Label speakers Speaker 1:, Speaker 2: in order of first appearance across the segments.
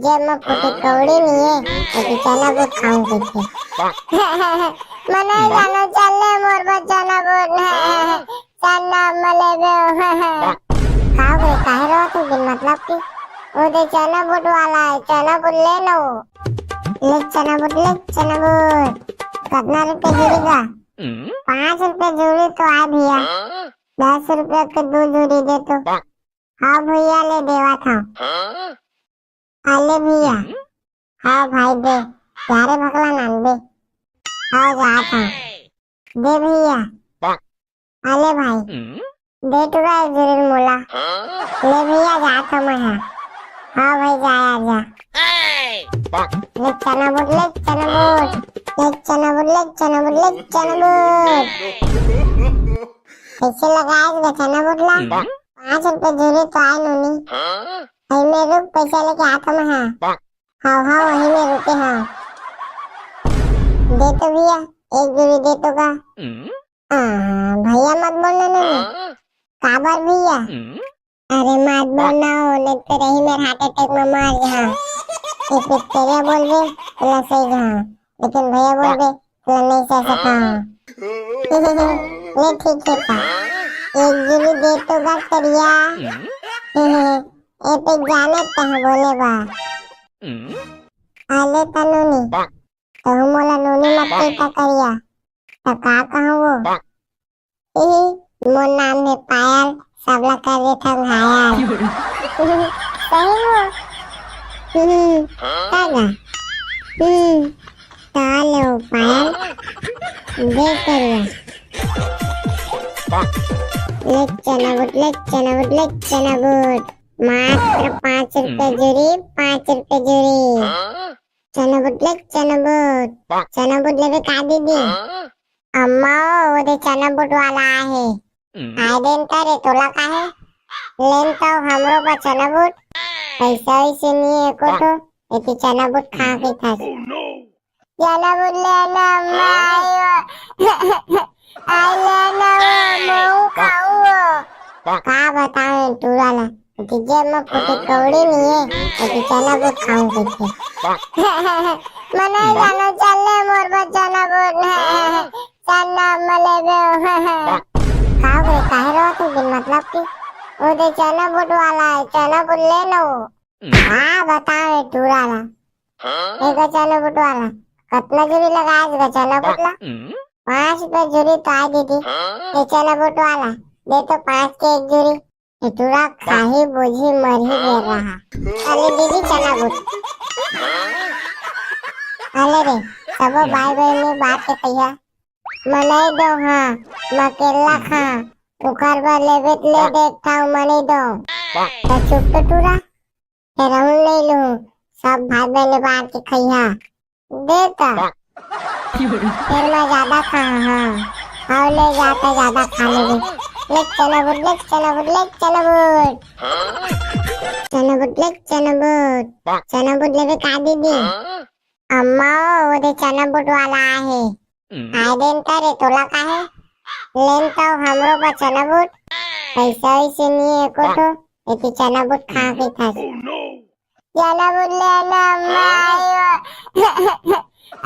Speaker 1: जेब में फूटी कौड़ी नहीं है तो चना बुट खाऊं कैसे। मने जानो चले मोर बचना बुट चना मलेबे खाओ रे काहे रो तू बिन मतलब की वो दे चना बुट वाला है चना बुट ले लो ले चना बुट कितना रुपए जुड़ी का 5 रुपए जुड़ी तो आ भैया 10 रुपए के 2 जुड़ी दे तो हाँ भैया ले देवा था आले भैया हाँ भाई दे यारे भगला नान दे हाँ जा था दे भैया आले भाई दे टुरा जुड़ी मोला ले भैया जा था मैं हाँ भाई जा ले चना बुट कैसे लगाएगा चना बुटला 5 रुपए जुड़ी तो आए नूनी वही में रुक पैसा लेके आता मैं हाँ वही में रुके हाँ दे तो भैया 1 जुड़ी दे तो का भैया मत बोलना नूनी काबर भैया अरे मत बोलना नहीं तो रही मेरे हार्ट अटैक में मार हाँ एक तेरे बोल दे तो सही हाँ लेकिन भैया बोल दे तो नहीं सह सका ले ठीक है का 1 जुड़ी दे तो का करिया ए पे जाने तह बोले बा आले तनुनी तो मोला नूनी मत पीता करिया तो का कहूँ वो मोर नाम है पायल सबला कर दे था घायल सही वो कागा ताले पायल दे करिया ले चना बुट मात्र 5 रुपए जुड़ी 5 रुपए जुड़ी चना बुट लेवे का दीदी अम्मा वो दे चना बुट वाला है आए दिन करे तोला का है लेन तो हमरो पर चना बुट पैसा इसे नहीं है को तो एक चना बुट खा के था चना बुट लेना मायो आई लेना मऊ खाऊं का बताऊं टूराला जेब में फूटी कौड़ी नहीं है तो चना बुट खाऊं कैसे। मने जानो चले मोर बचना बुट चना मलेबे खाओ रे काहे रो तू बिन मतलब की वो दे चना बुट वाला है चना बुट ले लो हाँ बताओ टूराला एक चना बुट वाला कितना जुड़ी लगाएगा चना बुटला 5 रुपए जुड़ी तो आ दीदी ये चना बुट वाला दे तो 5 के 1 जुड़ी टूरा खाही बुझी मर ही दे रहा अरे दीदी चना बुट अरे रे सब भाई बहन बात के कहिया मनाई दो हाँ मकेला खा उखर पर ले देखता हूँ मनाई दो तो चुप तो टूरा फिर हम ले लूँ सब भाई बहन बात के कहिया देता फिर मैं ज्यादा खा हाँ और ले जाता ज्यादा खा ले चना बुट लेवे का दीदी अम्मा वो दे चना बुट वाला है आए दिन करे तोला का है लेन तो हमरो पर चना बुट पैसा इसे नहीं है को तो एक चना बुट खा के था चना बुट लेना मायो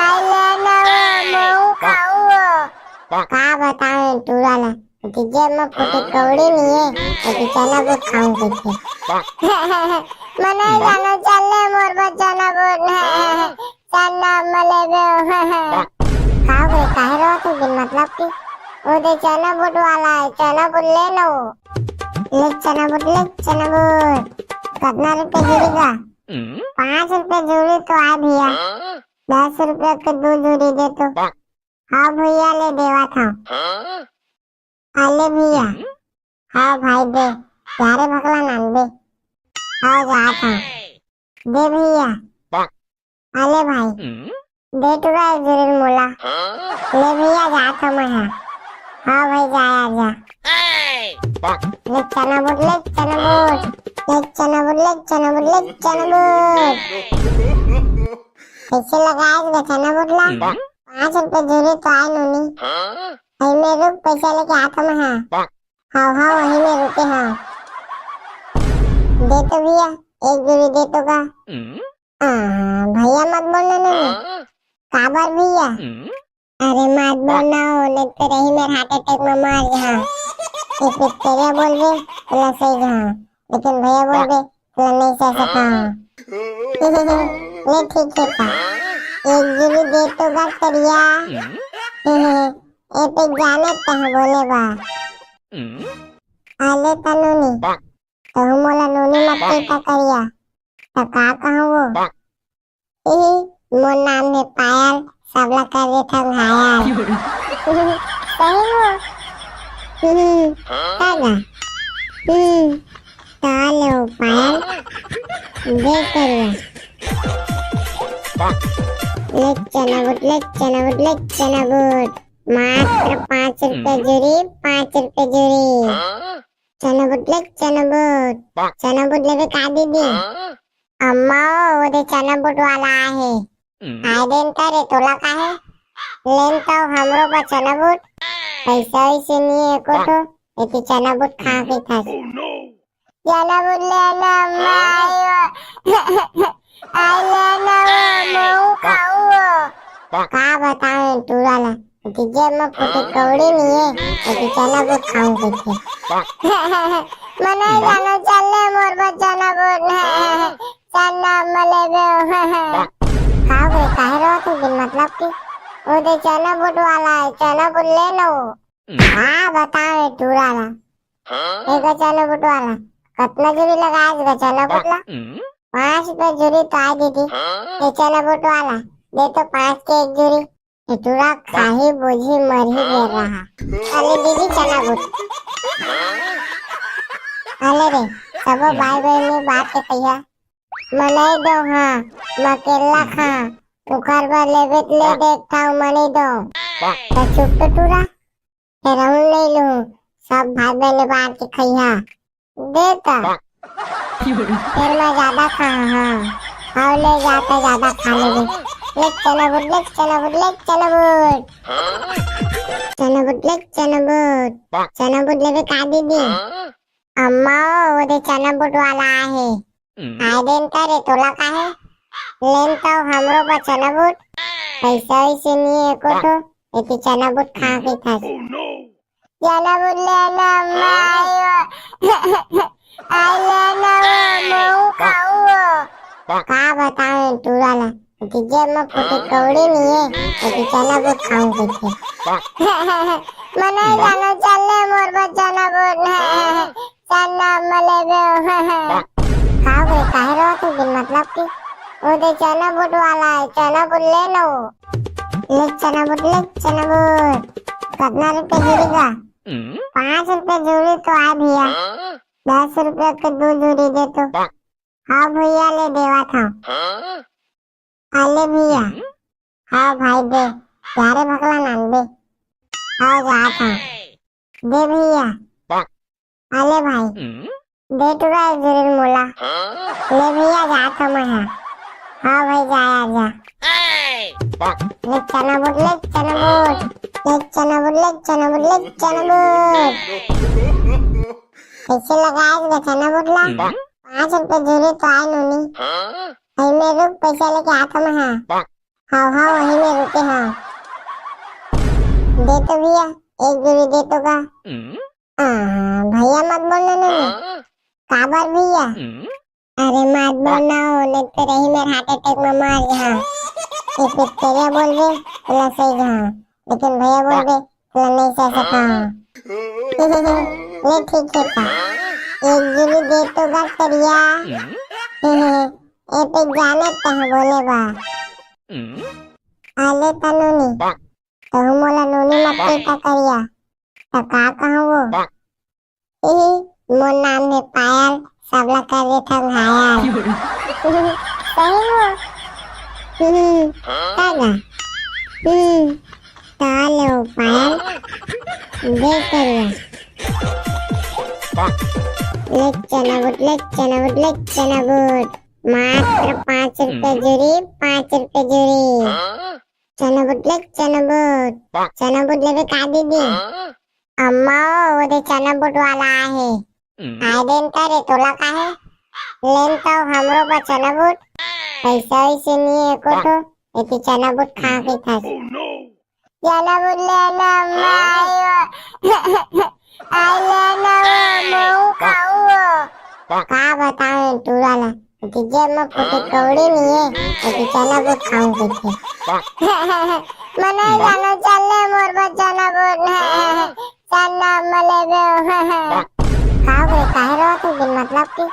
Speaker 1: आई लेना मऊ खाऊं का बताऊं टूराला जेब में फूटी कौड़ी नहीं है तो चना बुट खाऊं कैसे। मने जानो चले मोर बचना बुट चना मलेबे खाओ रे काहे रो तू बिन मतलब की वो दे चना बुट वाला है चना बुट ले लो ले चना बुट कितना रुपए जुड़ी का 5 रुपए जुड़ी तो आ भैया 10 रुपए के 2 जुड़ी दे तो हाँ भैया ले देवा था आले भैया हाँ भाई दे यारे भगला नान दे हाँ जा था दे भैया आले भाई दे टुरा जुड़ी मोला ले भैया जा था मैं हाँ भाई जा ले चना बुट कैसे लगाएगा चना बुटला 5 रुपए जुड़ी तो आए नूनी वही में रुक पैसा लेके आता मैं हाँ वही में रुके हाँ दे तो भैया 1 जुड़ी दे तो का भैया मत बोलना नहीं। काबर भैया? अरे मत बोलना हो, नहीं तो रही मेरे हार्ट अटैक में मर जा। एक तेरे बोल दे तो सही जा, लेकिन भैया बोल दे तो नहीं सह सका। नहीं ठीक है का एक गिरी दे तो गा करिया। ए पे जाने तह बोले बा आले तनुनी तो मोला नूनी मत पीता करिया तो का कहूँ वो मोर नाम है पायल सबला कर दे था घायल। सही हो कागा ताले हो पायल दे करिया लेक चना बुट मात्र 5 रुपए जुरी 5 रुपए जुरी चना बुट लेवे का दीदी अम्मा वो दे चना बुट वाला आहे आय देन करे तोला का है लेन तो हमरो पर चना बुट पैसा इसे नहीं एको तो एती चना बुट खा के था चना बुट लेना अम्मा आई लेना मऊ खाऊ का बताऊं टूराला तुझे मैं फुटे कौड़ी नहीं है एती चना बुट खाऊं कैसे मने जानो चले मोर बच्चा ना बुट चना मले बे खाओ रे काहे रो तू बिन मतलब की ओ दे चना बुट वाला है चना बुट ले लो। हाँ बताओ टूराला एक चना बुट वाला कितना जुरी लगाएगा चना बुट ला 5 रुपए जुरी तो आई दीदी ये चना बुट वाला दे तो 5 के एक जुरी ये टूरा खाही बोझी मर ही दे रहा। अरे दीदी चना बुट अरे रे सबो भाई बहन बात के कहिया मनाई दो हाँ मकेला खा उखर पर ले देखता हूँ मनी दो तो चुप तो टूरा फिर हम नहीं लूँ सब भाई बहन बात के कहिया देता फिर मैं ज्यादा खा हाँ और ले जाते ज्यादा खा लेंगे लेक चना बुट चना बुट लेवे का दीदी अम्मा वो दे चना बुट वाला आहे आय देन करे तोला का है लेन तो हमरो पर चना बुट पैसा इसे नहीं एको तो एती चना बुट खा के था चना बुट लेना अम्मा आई लेना मऊ खाऊ का बताऊं टूराला तुझे मैं फुटे कौड़ी नहीं है एती चना बुट खाऊं कैसे मने जानो चले मोर बच्चा ना बुट चना मले बे खाओ रे काहे रो तू बिन मतलब की ओ दे चना बुट वाला है चना बुट ले लो ले चना बुट कितना रुपए जुड़ी का 5 रुपए जुड़ी तो आ भैया 10 रुपए के 2 जुड़ी दे तो हाँ भैया ले देवा था आले भैया हाँ भाई दे यारे भगला नान दे हाँ जा था दे भैया आले भाई दे टुरा जुड़ी मोला ले भैया जा था मैं हाँ भाई जाया जा ले चना बुट कैसे लगाएगा चना बुट ला 5 रुपए जुड़ी तो आए नूनी वही में रुक पैसा लेके आता मैं हाँ वही में रुके हाँ दे तो भैया एक जुड़ी दे तो का भैया मत बोलना नहीं काबर भैया अरे मत बोलना हो नहीं तो रही मेरे हार्ट अटैक में मर जा। एक तेरे बोल दे तो सही जा, लेकिन भैया बोल दे तो नहीं सह सका। नहीं ठीक है का एक गिरी दे तो गा करिया ए पे जाने तह बोले बा आले तनुनी तो मोला नूनी मत पीता करिया तो का कहूँ वो मोर नाम है पायल सबला कर दे था घायल। सही हो कागा ताले हो पायल दे करिया लेक चना बुट मात्र 5 रुपए जुरी 5 रुपए जुरी चना बुट लेवे का दीदी अम्मा वो दे चना बुट वाला आहे आय देन करे तोला का है लेन तो हमरो पर चना बुट पैसा वैसे नहीं है कोठो एती चना बुट खा के था चना बुट लेना मायो आई लेना मऊ खाऊं का बताऊं टूराला तुझे मैं फुटे कौड़ी नहीं है एती चना बुट खाऊं के मने जानो चले मोर बचना बुट चना मले बे खाओ रे काहे रो तू बिन मतलब की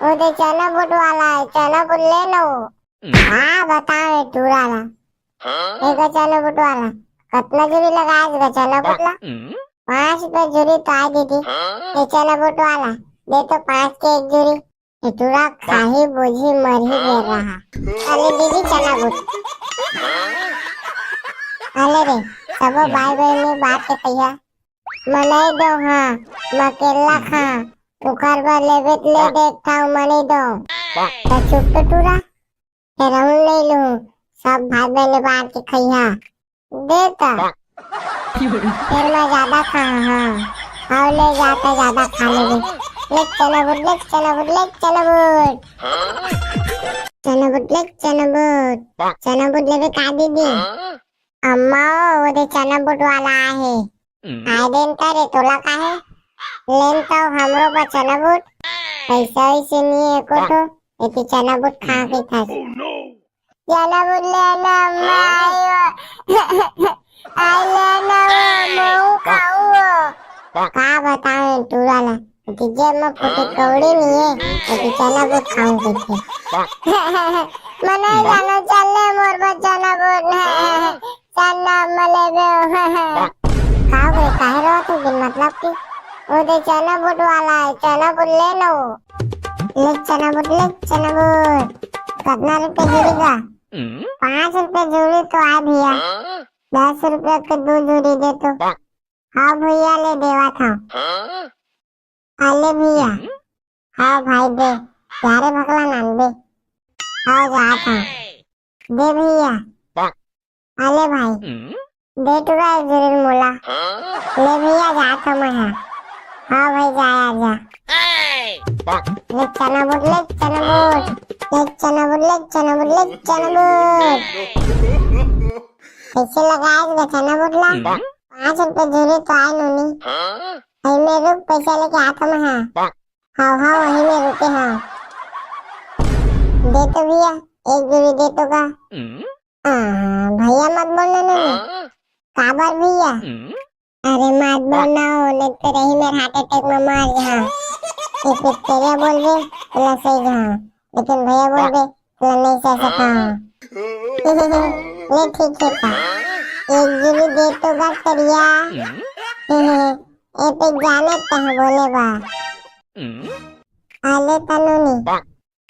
Speaker 1: ओ दे चना बुट वाला है चना बुट ले लो हाँ बताओ टूराला एक चना बुट वाला कितना जुरी लगाया चना बुटला 5 रुपए जुरी तो आ दीदी ये चना बुट वाला दे तो 5 के एक जुरी ये टूरा खाही बोझी मर ही दे रहा अरे दीदी चना बुट अरे रे सब भाई बहन बात के कहिया मनाई दो हाँ मकेला खा उखर पर लेवेत ले देखता हूँ मनी दो तो चुप तो टूरा फिर हम नहीं लूँ सब भाई बहन बात के कहिया देता फिर मैं ज्यादा खा हाँ हाँ ले जाता ज्यादा खा लेंगे ले चना बुट ले चना बुट ले चना बुट चना बुट ले चना बुट लेवे का दीदी अम्मा वो दे चना बुट वाला है आय देन करे तोला का है लेन तो हमरो पर चना बुट पैसा वैसे नहीं है कोठो एती चना बुट खा के था चना बुट लेना मायो आई लेना मऊ खाऊं का बताऊं टूराला तुझे मैं फुटे कौड़ी नहीं है एती चना बुट खाऊं के मने जानो चले मोर बचना बुट चना मले बे खाओ रे काहे रो तू बिन मतलब की ओ दे चना बुट वाला है चना बुट ले लो ले चना बुट कितना रुपए जुड़ी का 5 रुपए जुड़ी तो आ भैया 10 रुपए के 2 जुड़ी दे तो हाँ भैया ले देवा था अले भैया हाँ भाई दे यारे भगला नान दे हाँ जा था दे भैया अले भाई दे टुरा जुड़ी मोला ले भैया जा था मैं हाँ भाई जाया जा ले चना बुट कैसे लगाया चना बुटला 5 रुपए जुड़ी तो आए नूनी वही में रुक पैसा लेके आता मैं हाँ वही में रुके हाँ दे तो भैया 1 जुड़ी दे तो का भैया मत बोलना नूनी काबर भैया अरे मत बोलना हो नहीं तो रही मेरे हार्ट अटैक में मार हाँ एक तेरे बोल दे तो सही हाँ लेकिन भैया बोल दे तो नहीं सह सका ले ठीक है पा 1 जुड़ी दे तो गा करिया ए पे जाने तह बोले बा आले तनुनी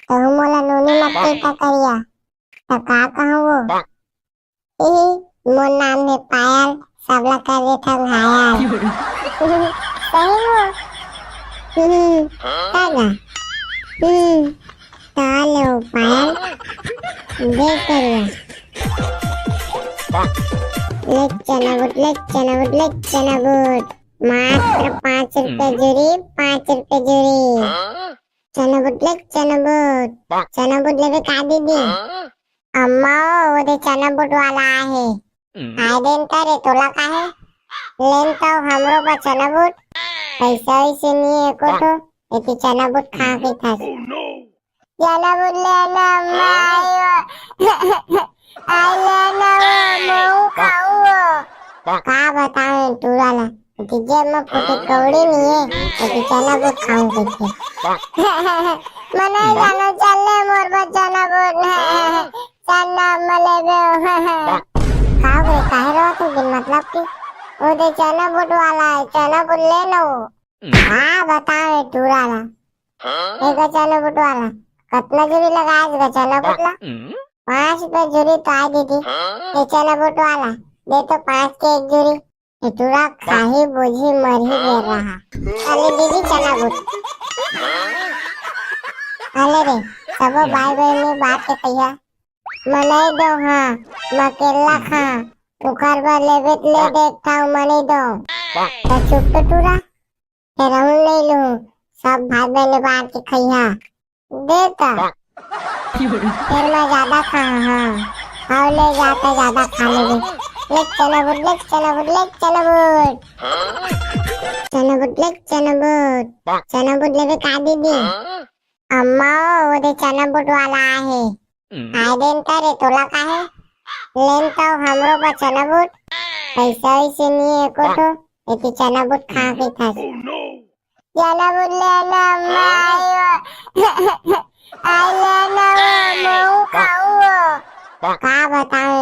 Speaker 1: तो मोला नूनी मत कहता करिया तो का कहूँ वो मोर नाम है पायल सबला कर दे था घायल सही वो कागा ताले पायल दे करिया ले चना बुट मात्र 5 रुपए जुड़ी 5 रुपए जुड़ी चना बुट लेवे का दीदी अम्मा वो दे चना बुट वाला है आय देन करे तोला का है लेन तो हमरो पर चना बुट पैसा वैसे नहीं है कोठो एती चना बुट खा के था चना बुट लेना मायो आई लेना मऊ खाऊं का बताऊं टूराला तुझे मैं फुटे कौड़ी नहीं है एती चना बुट खाऊं के मने जानो चले मोर बचना बुट चना मले बे खाओ रे काहे रो तू बिन मतलब की ओ दे चना बुट वाला है चना बुट ले लो हाँ बताओ टूराला एक चना बुट वाला कितना जुरी लगाया चना बुटला 5 रुपए जुरी तो आ दीदी ये चना बुट वाला दे तो 5 के एक जुरी ये टूरा खाही बोझी मर ही दे रहा अरे दीदी चना बुट अरे रे सब भाई बहन बात के कहिया मनाई दो हाँ मकेला खा उखर पर लेवेत ले देखता हूँ मनी दो तो चुप तो टूरा फिर हम नहीं लूँ सब भाई बहन बात के कहिया देता फिर मैं ज्यादा खा हाँ और ले जाता ज्यादा खा लेंगे। ले चना बुट ले चना बुट ले चना बुट चना बुट ले चना बुट लेवे का दीदी अम्मा वो दे चना बुट वाला आहे काय देन रे तुला काय लेन तो हमरो पर चना बुट पैसा ऐसे नहीं एको तो एती चना बुट खा के था चना बुट लेना अम्मा आयो आई लेना मैं खाऊं का बताएं